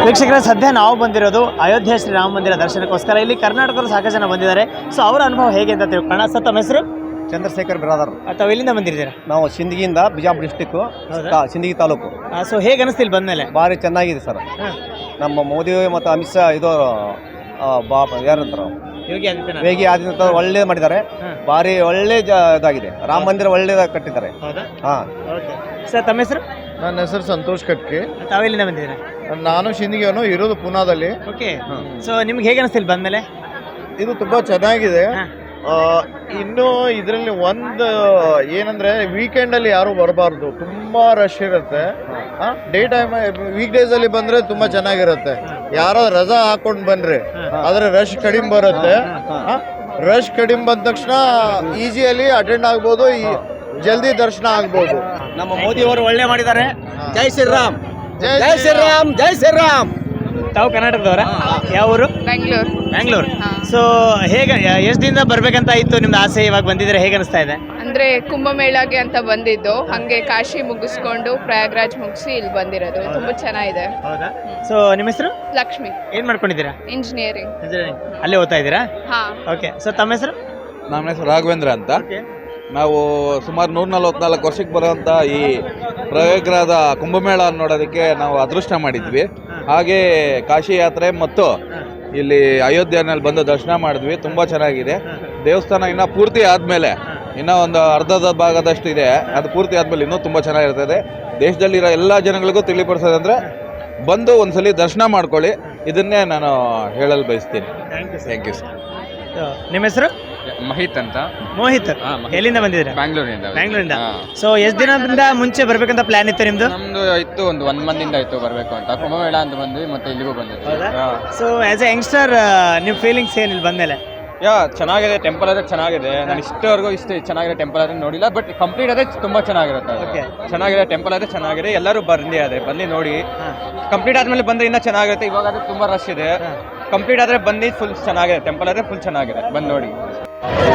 ವೀಕ್ಷಕರೇ, ಸದ್ಯ ನಾವು ಬಂದಿರೋದು ಅಯೋಧ್ಯೆ ಶ್ರೀರಾಮ ಮಂದಿರ ದರ್ಶನಕ್ಕೋಸ್ಕರ. ಇಲ್ಲಿ ಕರ್ನಾಟಕರು ಸಾಕಷ್ಟು ಜನ ಬಂದಿದ್ದಾರೆ. ಸೊ ಅವರ ಅನುಭವ ಹೇಗೆ ಅಂತ ತಿಳ್ಕೊಳ್ಳೋಣ. ಸರ್, ತಮ್ಮ ಹೆಸರು? ಚಂದ್ರಶೇಖರ್ ಬ್ರಾದರ್. ತಾವು ಎಲ್ಲಿಂದ ಬಂದಿದ್ದೀರಾ? ನಾವು ಸಿಂದಗಿಯಿಂದ ಬಿಜಾಪುರ ಡಿಸ್ಟಿಕ್ಕು, ಸಿಂದಗಿ ತಾಲೂಕು. ಸೊ ಹೇಗೆ ಅನಿಸ್ತು ಇಲ್ಲಿ ಬಂದಮೇಲೆ? ಭಾರಿ ಚೆನ್ನಾಗಿದೆ ಸರ್. ನಮ್ಮ ಮೋದಿ ಮತ್ತು ಅಮಿತ್ ಶಾ ಇದು ಯಾರಂತಾರ ಯೋಗಿ ಆದಿತ್ಯನಾಥ್ ಒಳ್ಳೆ ಮಾಡಿದ್ದಾರೆ. ಭಾರಿ ಒಳ್ಳೆ ಇದಾಗಿದೆ. ರಾಮ ಮಂದಿರ ಒಳ್ಳೆದಾಗಿ ಕಟ್ಟಿದ್ದಾರೆ. ಸರ್, ತಮ್ಮ ಹೆಸರು? ನನ್ನ ಹೆಸರು ಸಂತೋಷ್ ಕಟ್ಕಿ. ತಾವೆಲ್ಲಿಂದ ಬಂದಿದ್ದೀರಾ? ನಾನು ಶಿಂದಗಿಯವನು, ಇರೋದು ಪುನಾದಲ್ಲಿ. ಓಕೆ. ಸೊ ನಿಮ್ಗೆ ಹೇಗೆ ಅನಿಸ್ತು ಇಲ್ಲಿ ಬಂದಮೇಲೆ? ಇದು ತುಂಬಾ ಚೆನ್ನಾಗಿದೆ. ಇನ್ನು ಇದರಲ್ಲಿ ಒಂದು ಏನಂದ್ರೆ ವೀಕೆಂಡ್ ಅಲ್ಲಿ ಯಾರು ಬರಬಾರ್ದು, ತುಂಬಾ ರಶ್ ಇರುತ್ತೆ. ಡೇ ಟೈಮ್ ವೀಕ್ ಡೇಸ್ ಅಲ್ಲಿ ಬಂದ್ರೆ ತುಂಬಾ ಚೆನ್ನಾಗಿರುತ್ತೆ. ಯಾರೋ ರಜಾ ಹಾಕೊಂಡ್ ಬನ್ರಿ, ಆದ್ರೆ ರಶ್ ಕಡಿಮೆ ಬರುತ್ತೆ. ರಶ್ ಕಡಿಮೆ ಬಂದ ತಕ್ಷಣ ಈಸಿಯಲ್ಲಿ ಅಟೆಂಡ್ ಆಗ್ಬೋದು, ಜಲ್ದಿ ದರ್ಶನ ಆಗ್ಬೋದು. ನಮ್ಮ ಮೋದಿ ಅವರು ಒಳ್ಳೆ ಮಾಡಿದ್ದಾರೆ. ಜೈ ಶ್ರೀರಾಮ್, ಜೈ ಶ್ರೀರಾಮ್, ಜೈ ಶ್ರೀರಾಮ್. ತಾವು ಕರ್ನಾಟಕದವರ? ಯಾವ ಊರು? ಬ್ಯಾಂಗ್ಳೂರ್. ಸೊ ಹೇಗೆ, ಎಷ್ಟು ದಿನದ ಬರ್ಬೇಕಂತ ಇತ್ತು ನಿಮ್ದು ಆಸೆ? ಇವಾಗ ಬಂದಿದ್ರೆ ಹೇಗೆ ಅನಿಸ್ತಾ ಇದೆ? ಅಂದ್ರೆ ಕುಂಭಮೇಳಗೆ ಅಂತ ಬಂದಿದ್ದು, ಹಂಗೆ ಕಾಶಿ ಮುಗಿಸ್ಕೊಂಡು ಪ್ರಯಾಗ್ರಾಜ್ ಮುಗಿಸಿ ಇಲ್ಲಿ ಬಂದಿರೋದು. ತುಂಬಾ ಚೆನ್ನಾಗಿದೆ. ಹೌದಾ? ಸೊ ನಿಮ್ಮ ಹೆಸರು? ಲಕ್ಷ್ಮಿ. ಏನ್ ಮಾಡ್ಕೊಂಡಿದ್ದೀರಾ? ಇಂಜಿನಿಯರಿಂಗ್. ಅಲ್ಲೇ ಓದ್ತಾ ಇದ್ದೀರಾ? ಹಾ. ಓಕೆ. ಸೊ ತಮ್ಮ ಹೆಸರು? ನಮ್ಮ ಹೆಸರು ರಾಘವೇಂದ್ರ ಅಂತ. ನಾವು ಸುಮಾರು 144 ವರ್ಷಕ್ಕೆ ಬರುವಂಥ ಈ ಪ್ರಯಾಗ್ರಾಜದ ಕುಂಭಮೇಳ ನೋಡೋದಕ್ಕೆ ನಾವು ಅದೃಷ್ಟ ಮಾಡಿದ್ವಿ. ಹಾಗೆ ಕಾಶಿ ಯಾತ್ರೆ ಮತ್ತು ಇಲ್ಲಿ ಅಯೋಧ್ಯೆಯಲ್ಲಿ ಬಂದು ದರ್ಶನ ಮಾಡಿದ್ವಿ. ತುಂಬ ಚೆನ್ನಾಗಿದೆ. ದೇವಸ್ಥಾನ ಇನ್ನೂ ಪೂರ್ತಿ ಆದಮೇಲೆ ಇನ್ನೂ ಒಂದು ಅರ್ಧದ ಭಾಗದಷ್ಟು ಇದೆ. ಅದು ಪೂರ್ತಿ ಆದಮೇಲೆ ಇನ್ನೂ ತುಂಬ ಚೆನ್ನಾಗಿರ್ತದೆ. ದೇಶದಲ್ಲಿರೋ ಎಲ್ಲ ಜನಗಳಿಗೂ ತಿಳಿಪಡಿಸೋದಂದರೆ ಬಂದು ಒಂದ್ಸಲಿ ದರ್ಶನ ಮಾಡ್ಕೊಳ್ಳಿ. ಇದನ್ನೇ ನಾನು ಹೇಳಲು ಬಯಸ್ತೀನಿ. Thank you sir. ನಿಮ್ಮ ಹೆಸರು? ಮಹಿತ್ ಅಂತ. ಮೋಹಿತ್. ಎಲ್ಲಿಂದ ಬಂದಿದ್ದೀರಾ? ಬ್ಯಾಂಗ್ಳೂರಿಂದ. ಸೊ ಎಷ್ಟು ದಿನದಿಂದ ಮುಂಚೆ ಬರ್ಬೇಕಂತ ಪ್ಲಾನ್ ಇತ್ತು ನಿಮ್ದು? ನಮ್ದು ಇತ್ತು, ಒಂದು 1 ಮಂತ್ ಇತ್ತು ಬರಬೇಕು ಅಂತ. ಕುಂಭಮೇಳ ಅಂತ ಬಂದ್ವಿ, ಮತ್ತೆ ಇಲ್ಲಿಗೂ ಬಂದಿದ್ವಿ. ಸೊ ಆಸ್ ಎ ಯಂಗ್ಸ್ಟರ್ ನಿಮ್ಮ ಫೀಲಿಂಗ್ಸ್ ಏನು ಇಲ್ಲಿ ಬಂದಮೇಲೆ? ಚೆನ್ನಾಗಿದೆ. ಟೆಂಪಲ್ ಆದರೆ ಚೆನ್ನಾಗಿದೆ. ನಾನು ಇಷ್ಟವರೆಗೂ ಚೆನ್ನಾಗಿದೆ ಟೆಂಪಲ್ ಆದರೆ ನೋಡಿಲ್ಲ, ಬಟ್ ಕಂಪ್ಲೀಟ್ ಆದರೆ ತುಂಬ ಚೆನ್ನಾಗಿರುತ್ತೆ. ಚೆನ್ನಾಗಿದೆ ಟೆಂಪಲ್ ಆದರೆ ಚೆನ್ನಾಗಿದೆ. ಎಲ್ಲರೂ ಬಂದು ನೋಡಿ. ಕಂಪ್ಲೀಟ್ ಆದಮೇಲೆ ಬಂದರೆ ಇನ್ನೂ ಚೆನ್ನಾಗಿರುತ್ತೆ. ಇವಾಗ ಆದರೆ ತುಂಬ ರಶ್ ಇದೆ. ಕಂಪ್ಲೀಟ್ ಆದರೆ ಬಂದು ಫುಲ್ ಚೆನ್ನಾಗಿದೆ. ಟೆಂಪಲ್ ಆದರೆ ಫುಲ್ ಚೆನ್ನಾಗಿದೆ, ಬಂದು ನೋಡಿ.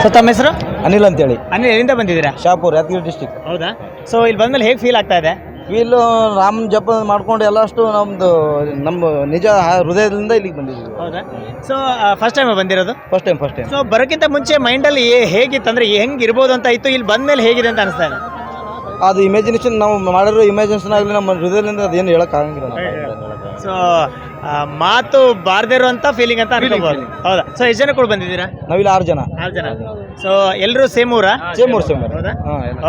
ಸೊ ತಮ್ಮ ಹೆಸರು? ಅನಿಲ್ ಅಂತೇಳಿ. ಅನಿಲ್, ಎಲ್ಲಿಂದ ಬಂದಿದ್ದೀರಾ? ಶಾಪುರ್, ಯಾದಗಿರಿ ಡಿಸ್ಟಿಕ್. ಹೌದಾ? ಸೊ ಇಲ್ಲಿ ಬಂದ್ಮೇಲೆ ಹೇಗೆ ಫೀಲ್ ಆಗ್ತಾ ಇದೆ? ಫೀಲು ರಾಮ್ ಜಪ ಮಾಡ್ಕೊಂಡು ಎಲ್ಲಷ್ಟು ನಮ್ಮ ನಿಜ ಹೃದಯದಿಂದ ಇಲ್ಲಿಗೆ ಬಂದಿದ್ದೀವಿ. ಹೌದಾ? ಸೊ ಫಸ್ಟ್ ಟೈಮ್ ಬಂದಿರೋದು? First time. ಸೊ ಬರೋಕ್ಕಿಂತ ಮುಂಚೆ ಮೈಂಡಲ್ಲಿ ಹೇಗಿತ್ತು, ಅಂದರೆ ಹೆಂಗೆ ಇರ್ಬೋದು ಅಂತ ಇತ್ತು, ಇಲ್ಲಿ ಬಂದಮೇಲೆ ಹೇಗಿದೆ ಅಂತ ಅನಿಸ್ತಾ ಇದೆ? ಅದು ಇಮ್ಯಾಜಿನೇಷನ್, ನಾವು ಮಾಡಿರೋ ಇಮ್ಯಾಜಿನೇಷನ್ ಆಗಲಿ ನಮ್ಮ ಹೃದಯದಿಂದ ಅದೇನು ಹೇಳೋಕ್ಕಾಗಂಗಿಲ್ಲ. ಸೊ ಮಾತು ಬಾರ್ದೇ ಇರುವಂತ ಫೀಲಿಂಗ್ ಅಂತ ಅನ್ಕೋಬಹುದು. ಹೌದಾ? ಸೊ ಎಷ್ಟು ಜನ ಕೂಡ ಬಂದಿದ್ದೀರಾ? ನಾವಿಲ್ಲಿ 6 ಜನ. ಸೊ ಎಲ್ಲರೂ ಸೇಮ್ ಊರಾ? ಸೇಮ್ ಊರು. ಹೌದಾ?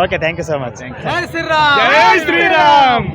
Okay, thank you so much. ಜೈ ಶ್ರೀರಾಮ್.